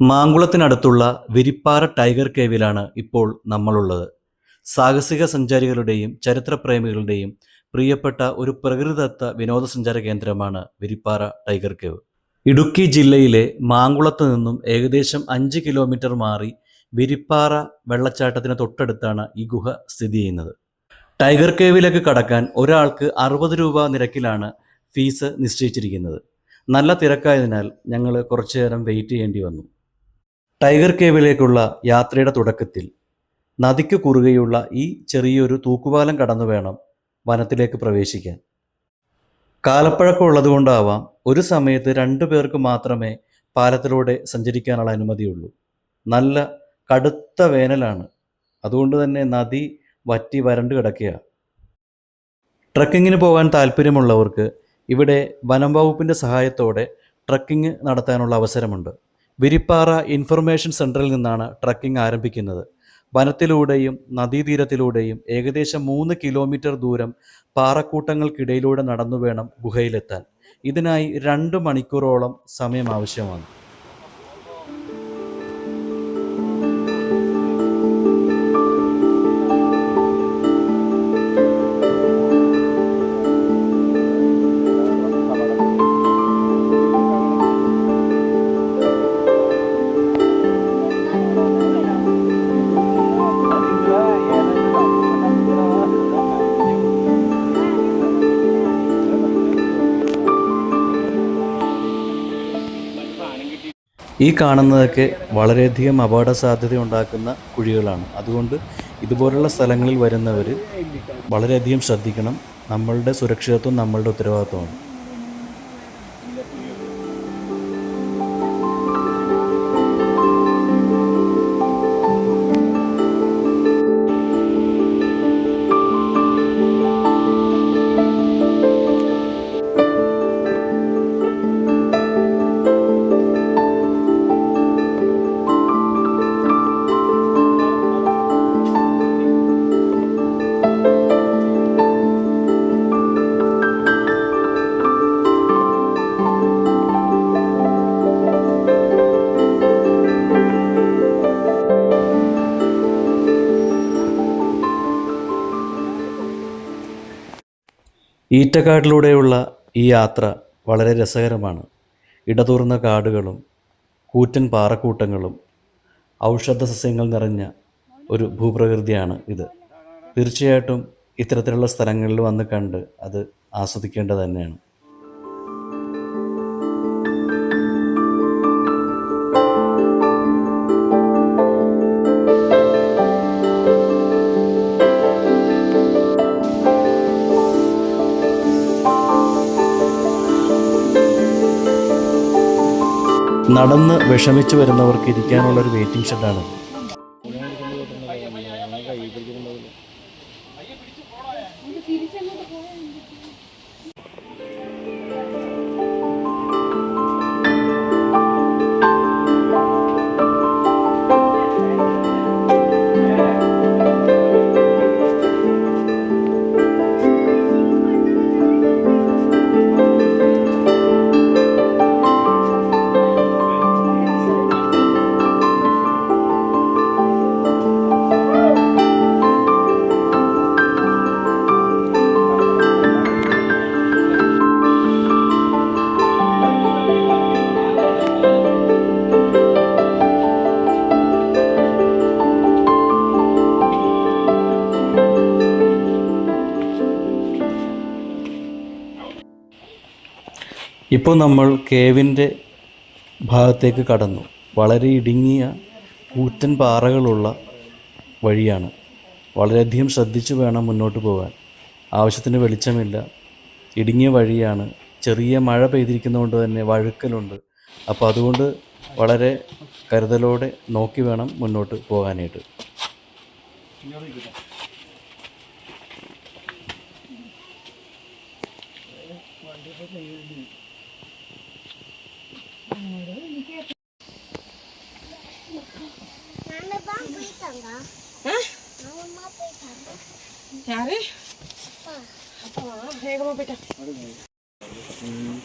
മാങ്കുളത്തിനടുത്തുള്ള Virippara tiger കേവിലാണ് ഇപ്പോൾ നമ്മളുള്ളത്. സാഹസിക സഞ്ചാരികളുടെയും ചരിത്രപ്രേമികളുടെയും പ്രിയപ്പെട്ട ഒരു പ്രകൃതിദത്ത വിനോദസഞ്ചാര കേന്ദ്രമാണ് വിരിപ്പാറ ടൈഗർ കേവ്. ഇടുക്കി ജില്ലയിലെ മാങ്കുളത്ത് നിന്നും ഏകദേശം 5 കിലോമീറ്റർ മാറി വിരിപ്പാറ വെള്ളച്ചാട്ടത്തിന് തൊട്ടടുത്താണ് ഈ ഗുഹ സ്ഥിതി ചെയ്യുന്നത്. ടൈഗർ കേവിലേക്ക് കടക്കാൻ ഒരാൾക്ക് 60 രൂപ നിരക്കിലാണ് ഫീസ് നിശ്ചയിച്ചിരിക്കുന്നത്. നല്ല തിരക്കായതിനാൽ ഞങ്ങൾ കുറച്ചു നേരം വെയിറ്റ് ചെയ്യേണ്ടി വന്നു. ടൈഗർ കേവിലേക്കുള്ള യാത്രയുടെ തുടക്കത്തിൽ നദിക്ക് കുറുകെയുള്ള ഈ ചെറിയൊരു തൂക്കുപാലം കടന്നു വേണം വനത്തിലേക്ക് പ്രവേശിക്കാൻ. കാലപ്പഴക്കം ഉള്ളതുകൊണ്ടാവാം ഒരു സമയത്ത് 2 പേർക്ക് മാത്രമേ പാലത്തിലൂടെ സഞ്ചരിക്കാനുള്ള അനുമതിയുള്ളൂ. നല്ല കടുത്ത വേനലാണ്, അതുകൊണ്ട് തന്നെ നദി വറ്റി വരണ്ട് കിടക്കുകയാണ്. ട്രക്കിങ്ങിന് പോകാൻ താല്പര്യമുള്ളവർക്ക് ഇവിടെ വനം വകുപ്പിൻ്റെ സഹായത്തോടെ ട്രക്കിംഗ് നടത്താനുള്ള അവസരമുണ്ട്. വിരിപ്പാറ ഇൻഫർമേഷൻ സെൻറ്ററിൽ നിന്നാണ് ട്രക്കിംഗ് ആരംഭിക്കുന്നത്. വനത്തിലൂടെയും നദീതീരത്തിലൂടെയും ഏകദേശം 3 കിലോമീറ്റർ ദൂരം പാറക്കൂട്ടങ്ങൾക്കിടയിലൂടെ നടന്നു വേണം ഗുഹയിലെത്താൻ. ഇതിനായി 2 മണിക്കൂറോളം സമയം ആവശ്യമാണ്. ഈ കാണുന്നതൊക്കെ വളരെയധികം അപകട സാധ്യത ഉണ്ടാക്കുന്ന കുഴികളാണ്. അതുകൊണ്ട് ഇതുപോലുള്ള സ്ഥലങ്ങളിൽ വരുന്നവർ വളരെയധികം ശ്രദ്ധിക്കണം. നമ്മളുടെ സുരക്ഷിതത്വം നമ്മളുടെ ഉത്തരവാദിത്വമാണ്. ഈറ്റക്കാട്ടിലൂടെയുള്ള ഈ യാത്ര വളരെ രസകരമാണ്. ഇടതൂർന്ന കാടുകളും കൂറ്റൻ പാറക്കൂട്ടങ്ങളും ഔഷധ സസ്യങ്ങൾ നിറഞ്ഞ ഒരു ഭൂപ്രകൃതിയാണ് ഇത്. തീർച്ചയായിട്ടും ഇത്തരത്തിലുള്ള സ്ഥലങ്ങളിൽ വന്ന് കണ്ട് അത് ആസ്വദിക്കേണ്ടത് തന്നെയാണ്. നടന്ന് വിഷമിച്ചു വരുന്നവർക്ക് ഇരിക്കാനുള്ളൊരു വെയിറ്റിംഗ് ഷെഡാണ്. ഇപ്പോൾ നമ്മൾ കേവിൻ്റെ ഭാഗത്തേക്ക് കടന്നു. വളരെ ഇടുങ്ങിയ കൂറ്റൻ പാറകളുള്ള വഴിയാണ്. വളരെയധികം ശ്രദ്ധിച്ചു വേണം മുന്നോട്ട് പോകാൻ. ആവശ്യത്തിന് വെളിച്ചമില്ല, ഇടുങ്ങിയ വഴിയാണ്. ചെറിയ മഴ പെയ്തിരിക്കുന്നതുകൊണ്ട് തന്നെ വഴുക്കലുണ്ട്. അപ്പോൾ അതുകൊണ്ട് വളരെ കരുതലോടെ നോക്കി വേണം മുന്നോട്ട് പോകാനായിട്ട്.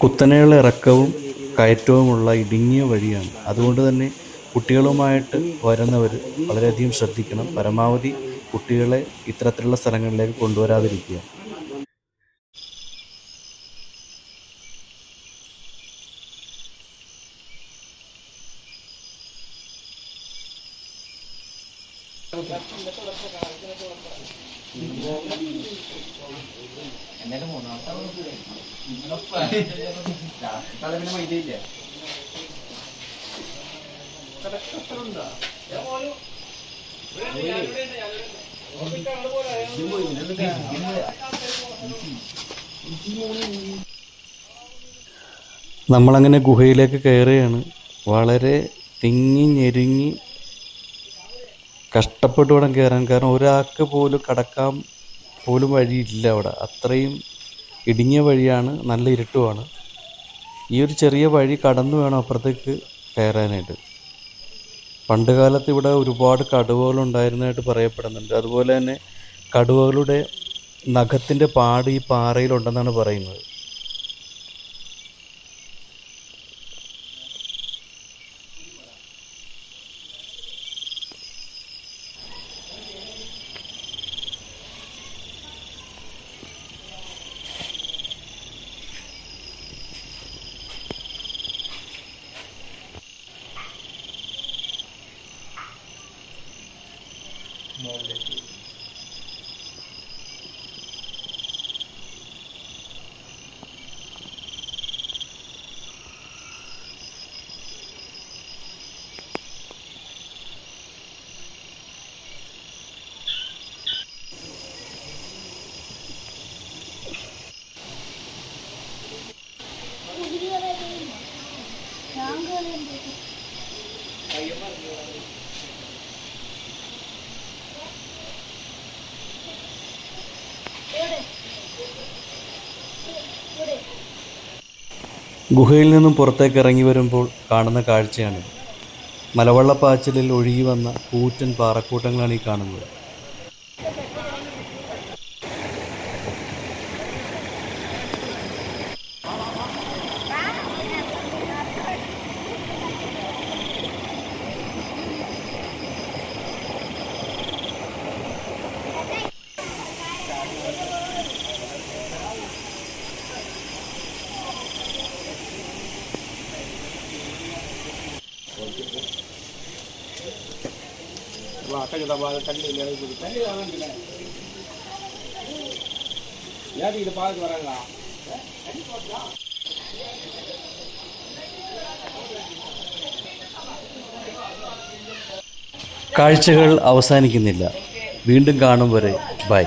കുത്തനെയുള്ള ഇറക്കവും കയറ്റവുമുള്ള ഇടുങ്ങിയ വഴിയാണ്. അതുകൊണ്ട് തന്നെ കുട്ടികളുമായിട്ട് വരുന്നവർ വളരെയധികം ശ്രദ്ധിക്കണം. പരമാവധി കുട്ടികളെ ഇത്തരത്തിലുള്ള സ്ഥലങ്ങളിലേക്ക് കൊണ്ടുവരാതിരിക്കുക. നമ്മളങ്ങനെ ഗുഹയിലേക്ക് കയറുകയാണ്. വളരെ തിങ്ങി ഞെരുങ്ങി കഷ്ടപ്പെട്ട് വേണം കയറാൻ. കാരണം ഒരാൾക്ക് പോലും കടക്കാൻ പോലും വഴിയില്ല അവിടെ. അത്രയും ഇടുങ്ങിയ വഴിയാണ്, നല്ല ഇരുട്ടുമാണ്. ഈ ഒരു ചെറിയ വഴി കടന്നു വേണം അപ്പുറത്തേക്ക് കയറാനായിട്ട്. പണ്ട് കാലത്ത് ഇവിടെ ഒരുപാട് കടുവകളുണ്ടായിരുന്നതായിട്ട് പറയപ്പെടുന്നുണ്ട്. അതുപോലെ തന്നെ കടുവകളുടെ നഖത്തിൻ്റെ പാട് ഈ പാറയിലുണ്ടെന്നാണ് പറയുന്നത്. ഗുഹയിൽ നിന്നും പുറത്തേക്ക് ഇറങ്ങി വരുമ്പോൾ കാണുന്ന കാഴ്ചയാണ് മലവെള്ളപ്പാച്ചിലിൽ ഒഴുകി വന്ന കൂറ്റൻ പാറക്കൂട്ടങ്ങളാണ് ഈ കാണുന്നത്. കാഴ്ചകൾ അവസാനിക്കുന്നില്ല. വീണ്ടും കാണും വരെ ബൈ.